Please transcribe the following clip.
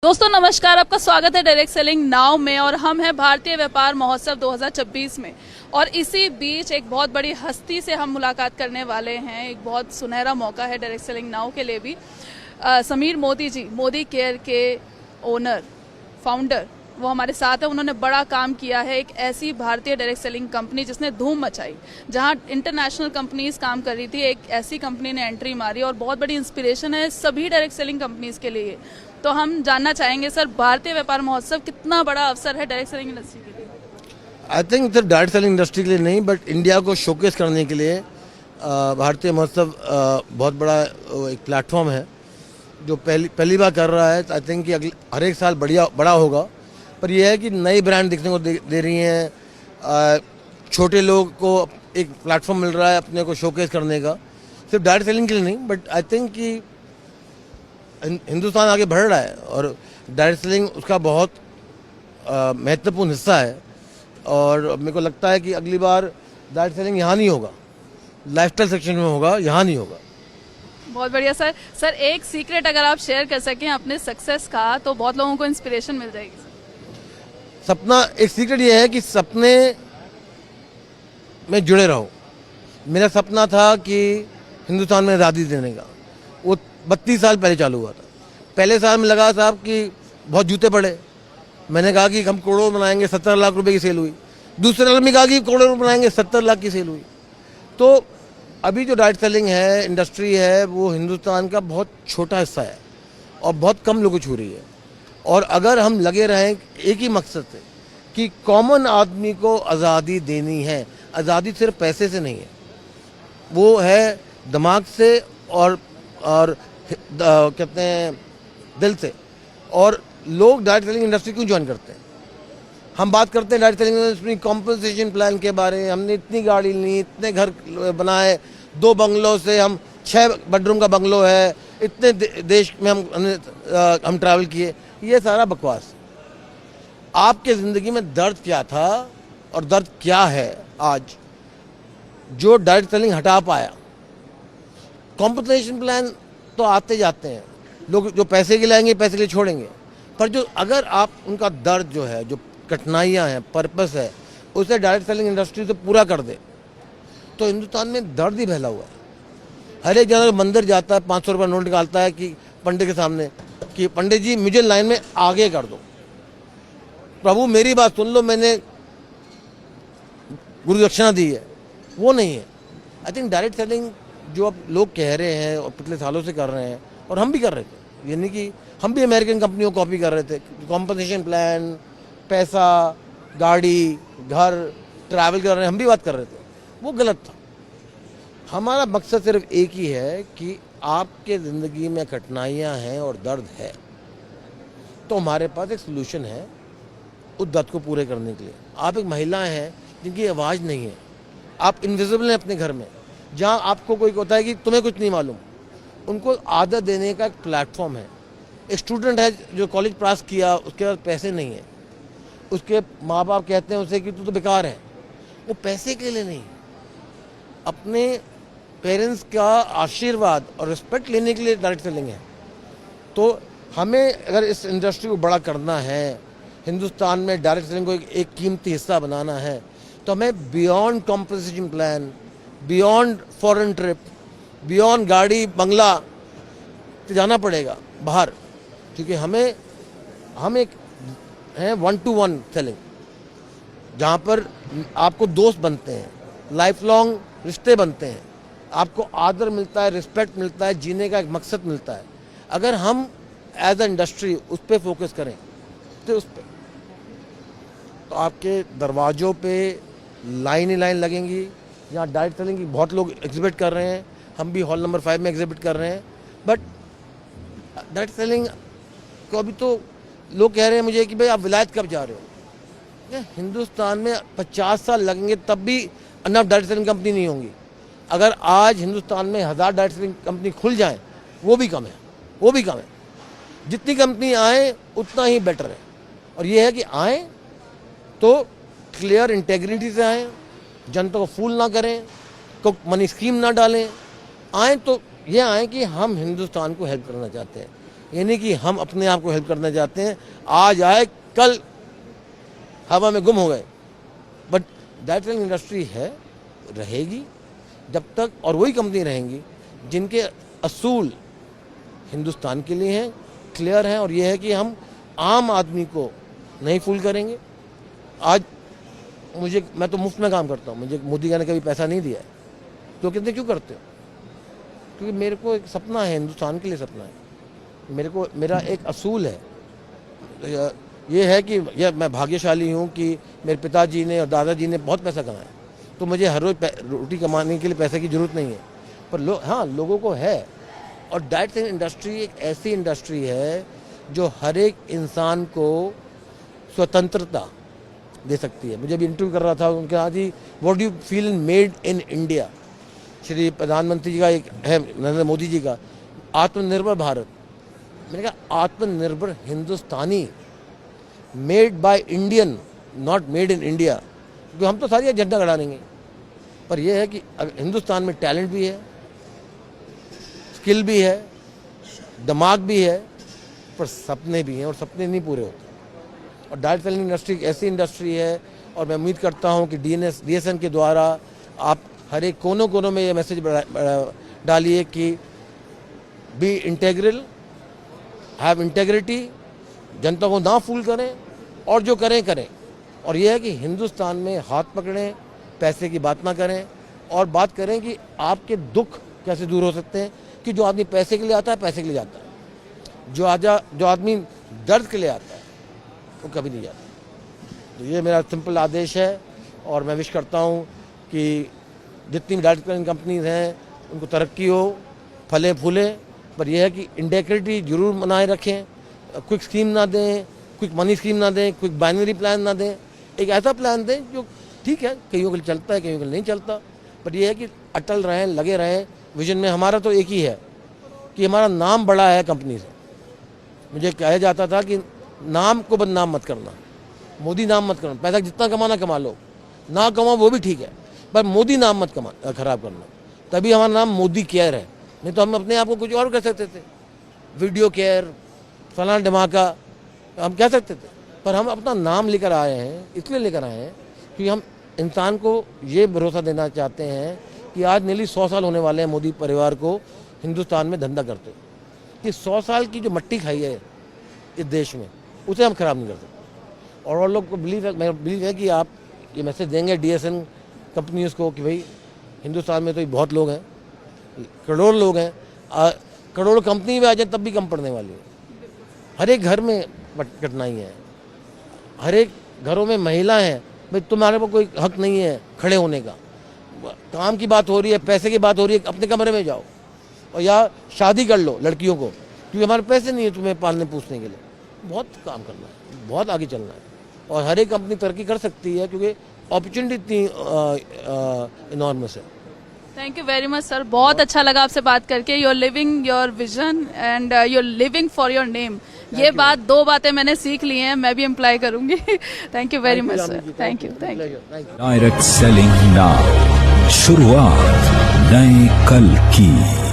दोस्तों नमस्कार, आपका स्वागत है डायरेक्ट सेलिंग नाउ में। और हम हैं भारतीय व्यापार महोत्सव 2026 में, और इसी बीच एक बहुत बड़ी हस्ती से हम मुलाकात करने वाले हैं। एक बहुत सुनहरा मौका है डायरेक्ट सेलिंग नाउ के लिए भी। समीर मोदी जी, मोदी केयर के ओनर, फाउंडर, वो हमारे साथ है। उन्होंने बड़ा काम किया है, एक ऐसी भारतीय डायरेक्ट सेलिंग कंपनी जिसने धूम मचाई, जहां इंटरनेशनल कंपनीज काम कर रही थी, एक ऐसी कंपनी ने एंट्री मारी और बहुत बड़ी इंस्पिरेशन है सभी डायरेक्ट सेलिंग कंपनीज के लिए। तो हम जानना चाहेंगे सर, भारतीय व्यापार महोत्सव कितना बड़ा अवसर है डायरेक्ट सेलिंग इंडस्ट्री के लिए? आई थिंक सिर्फ डायरेक्ट सेलिंग इंडस्ट्री के लिए नहीं, बट इंडिया को शोकेस करने के लिए भारतीय महोत्सव बहुत बड़ा एक प्लेटफॉर्म है जो पहली बार कर रहा है। आई थिंक कि हर एक साल बड़ा होगा, पर यह है कि नई ब्रांड दिखने को दे रही हैं। छोटे लोग को एक प्लेटफॉर्म मिल रहा है अपने को शोकेस करने का, सिर्फ डायरेक्ट सेलिंग के लिए नहीं, बट आई थिंक कि हिंदुस्तान आगे बढ़ रहा है और डायरेक्ट सेलिंग उसका बहुत महत्वपूर्ण हिस्सा है। और मेरे को लगता है कि अगली बार डायरेक्ट सेलिंग यहाँ नहीं होगा, लाइफस्टाइल सेक्शन में होगा, यहाँ नहीं होगा। बहुत बढ़िया सर। सर एक सीक्रेट अगर आप शेयर कर सकें अपने सक्सेस का, तो बहुत लोगों को इंस्पिरेशन मिल जाएगी। सपना, एक सीक्रेट ये है कि सपने में जुड़े रहो। मेरा सपना था कि हिंदुस्तान में आज़ादी देने का, वो 32 साल पहले चालू हुआ था। पहले साल में लगा साहब कि बहुत जूते पड़े, मैंने कहा कि हम करोड़ों बनाएंगे, 70 लाख रुपए की सेल हुई। दूसरे साल में कहा कि करोड़ों बनाएंगे, 70 लाख की सेल हुई। तो अभी जो डायरेक्ट सेलिंग है, इंडस्ट्री है, वो हिंदुस्तान का बहुत छोटा हिस्सा है और बहुत कम लोगों को छू रही है। और अगर हम लगे रहें एक ही मकसद से कि कॉमन आदमी को आज़ादी देनी है, आज़ादी सिर्फ पैसे से नहीं है, वो है दिमाग से और कहते हैं दिल से। और लोग डायरेक्ट सेलिंग इंडस्ट्री क्यों ज्वाइन करते हैं? हम बात करते हैं direct selling industry compensation plan के बारे में। हमने इतनी गाड़ी ली, इतने घर बनाए, 2 बंगलों से हम 6 बेडरूम का बंगलो है, इतने देश में हम ट्रैवल किए। ये सारा बकवास। आपके ज़िंदगी में दर्द क्या था और दर्द क्या है आज, जो डायरेक्ट सेलिंग हटा पाया? कॉम्पनसेशन प्लान तो आते जाते हैं, लोग जो पैसे के लाएंगे पैसे के लिए छोड़ेंगे, पर जो अगर आप उनका दर्द जो है, जो कठिनाइयाँ हैं, पर्पस है, उसे डायरेक्ट सेलिंग इंडस्ट्री से पूरा कर दे, तो हिंदुस्तान में दर्द ही फैला हुआ है। हर एक जना मंदिर जाता है, 500 रुपये नोट निकालता है कि पंडित के सामने कि पंडित जी मुझे लाइन में आगे कर दो, प्रभु मेरी बात सुन लो, मैंने गुरु दक्षिणा दी है। वो नहीं है। आई थिंक डायरेक्ट सेलिंग जो अब लोग कह रहे हैं और पिछले सालों से कर रहे हैं, और हम भी कर रहे थे, यानी कि हम भी अमेरिकन कंपनियों को कॉपी कर रहे थे। कॉम्पनसेशन प्लान, पैसा, गाड़ी, घर, ट्रैवल कर रहे हैं, हम भी बात कर रहे थे, वो गलत था। हमारा मकसद सिर्फ एक ही है कि आपके ज़िंदगी में कठिनाइयाँ हैं और दर्द है, तो हमारे पास एक सोल्यूशन है उस दर्द को पूरे करने के लिए। आप एक महिला हैं जिनकी आवाज़ नहीं है, आप इनविजिबल हैं अपने घर में, जहाँ आपको कोई होता है कि तुम्हें कुछ नहीं मालूम, उनको आदत देने का एक प्लेटफॉर्म है। एक स्टूडेंट है जो कॉलेज पास किया, उसके पास पैसे नहीं है, उसके माँ बाप कहते हैं उसे कि तू तो बेकार है। वो पैसे के लिए नहीं, अपने पेरेंट्स का आशीर्वाद और रिस्पेक्ट लेने के लिए डायरेक्ट सेलिंग है। तो हमें अगर इस इंडस्ट्री को बड़ा करना है, हिंदुस्तान में डायरेक्ट सेलिंग को एक कीमती हिस्सा बनाना है, तो हमें beyond compensation plan, beyond foreign trip, beyond गाड़ी बंगला तो जाना पड़ेगा बाहर। क्योंकि हम एक हैं 1-to-1 सेलिंग, जहाँ पर आपको दोस्त बनते हैं, लाइफ लॉन्ग रिश्ते बनते हैं, आपको आदर मिलता है, रिस्पेक्ट मिलता है, जीने का एक मकसद मिलता है। अगर हम एज अ इंडस्ट्री उस पर फोकस करें तो तो आपके दरवाज़ों पे लाइन ही लाइन लगेंगी। यहाँ डायरेक्ट सेलिंग की बहुत लोग एग्जिबिट कर रहे हैं, हम भी हॉल नंबर 5 में एग्जिबिट कर रहे हैं। बट डायरेक्ट सेलिंग को अभी तो लोग कह रहे हैं मुझे कि भाई आप विलायत कब जा रहे हो? हिंदुस्तान में 50 साल लगेंगे तब भी अनफ डायरेक्ट सेलिंग कंपनी नहीं होंगी। अगर आज हिंदुस्तान में 1000 डायरेक्ट सेलिंग कंपनी खुल जाएं, वो भी कम है, वो भी कम है। जितनी कंपनी आए उतना ही बेटर है। और ये है कि आए तो क्लियर इंटेग्रिटी से आएँ, जनता को फूल ना करें, को मनी स्कीम ना डालें। आए तो ये आए कि हम हिंदुस्तान को हेल्प करना चाहते हैं। ये नहीं कि हम अपने आप को हेल्प करना चाहते हैं, आज आए कल हवा में गुम हो गए। बट डायरेक्ट सेलिंग इंडस्ट्री है, रहेगी जब तक, और वही कंपनी रहेंगी जिनके असूल हिंदुस्तान के लिए हैं, क्लियर हैं, और ये है कि हम आम आदमी को नहीं फूल करेंगे। आज मैं तो मुफ्त में काम करता हूँ, मुझे मोदी जी ने कभी पैसा नहीं दिया है, तो कहते क्यों करते हो? क्योंकि मेरे को एक सपना है, हिंदुस्तान के लिए सपना है, मेरा एक असूल है। ये है कि मैं भाग्यशाली हूँ कि मेरे पिताजी ने और दादाजी ने बहुत पैसा कमाया, तो मुझे हर रोज रोटी कमाने के लिए पैसे की ज़रूरत नहीं है, पर हाँ लोगों को है। और डायरेक्ट सेलिंग इंडस्ट्री एक ऐसी इंडस्ट्री है जो हर एक इंसान को स्वतंत्रता दे सकती है। मुझे भी इंटरव्यू कर रहा था, उनके कहा जी what do you feel made in India. Shri प्रधानमंत्री जी का एक है, नरेंद्र मोदी जी का, आत्मनिर्भर भारत। मैंने कहा आत्मनिर्भर Hindustani, made by Indian, not made in India, क्योंकि हम तो सारी एजेंडा गड़ा लेंगे। पर यह है कि हिंदुस्तान में टैलेंट भी है, स्किल भी है, दिमाग भी है, पर सपने भी हैं, और सपने नहीं पूरे होते। और डायरेक्ट सेलिंग इंडस्ट्री एक ऐसी इंडस्ट्री है, और मैं उम्मीद करता हूं कि DSN के द्वारा आप हर एक कोनों कोनों में ये मैसेज डालिए कि बी इंटेग्रल, हैव इंटेग्रिटी, जनता को ना फूल करें, और जो करें। और यह है कि हिंदुस्तान में हाथ पकड़ें, पैसे की बात ना करें, और बात करें कि आपके दुख कैसे दूर हो सकते हैं। कि जो आदमी पैसे के लिए आता है, पैसे के लिए जाता है, जो आदमी दर्द के लिए आता है, वो कभी नहीं जाता। तो ये मेरा सिंपल आदेश है, और मैं विश करता हूँ कि जितनी भी डायरेक्ट सेलिंग कंपनीज हैं उनको तरक्की हो, फले फूले, पर यह है कि इंटेग्रिटी जरूर बनाए रखें, क्विक स्कीम ना दें, क्विक मनी स्कीम ना दें, क्विक बाइनरी प्लान ना दें, एक ऐसा प्लान दें जो ठीक है कईयों के लिए चलता है, कईयों के लिए नहीं चलता, बट यह है कि अटल रहें, लगे रहें विजन में। हमारा तो एक ही है कि हमारा नाम बड़ा है कंपनी से। मुझे कहा जाता था कि नाम को बदनाम मत करना, मोदी नाम मत करना, पैसा जितना कमाना कमा लो, ना कमाओ वो भी ठीक है, पर मोदी नाम मत खराब करना, तभी हमारा नाम मोदी केयर है। नहीं तो हम अपने आप को कुछ और कर सकते थे, वीडियो केयर, फलाना धमाका हम कह सकते थे, पर हम अपना नाम लेकर आए हैं, इसलिए लेकर आए हैं कि हम इंसान को ये भरोसा देना चाहते हैं कि आज नेली 100 साल होने वाले हैं मोदी परिवार को हिंदुस्तान में धंधा करते, कि 100 साल की जो मट्टी खाई है इस देश में, उसे हम खराब नहीं कर सकते। और लोग को बिलीव है कि आप ये मैसेज देंगे DSN कंपनीज को कि भाई हिंदुस्तान में तो बहुत लोग हैं, करोड़ लोग हैं, करोड़ कंपनी में आ जाए तब भी कम पड़ने वाली है। हर एक घर में कठिनाई है, हर एक घरों में महिला हैं, भाई तुम्हारे को कोई हक नहीं है खड़े होने का। काम की बात हो रही है, पैसे की बात हो रही है, अपने कमरे में जाओ, और या शादी कर लो लड़कियों को, क्योंकि हमारे पैसे नहीं है तुम्हें पालने पूछने के लिए। बहुत काम करना है, बहुत आगे चलना है, और हर एक कंपनी तरक्की कर सकती है क्योंकि अपॉर्चुनिटी इतनी इनॉर्मस है। Thank you very much sir, बहुत अच्छा लगा आपसे बात करके। You are living your vision and you are living for your name. ये बात, 2 बातें मैंने सीख ली हैं, मैं भी अप्लाई करूंगी। Thank you very much sir, thank you. Direct selling now, शुरुआत नए कल की।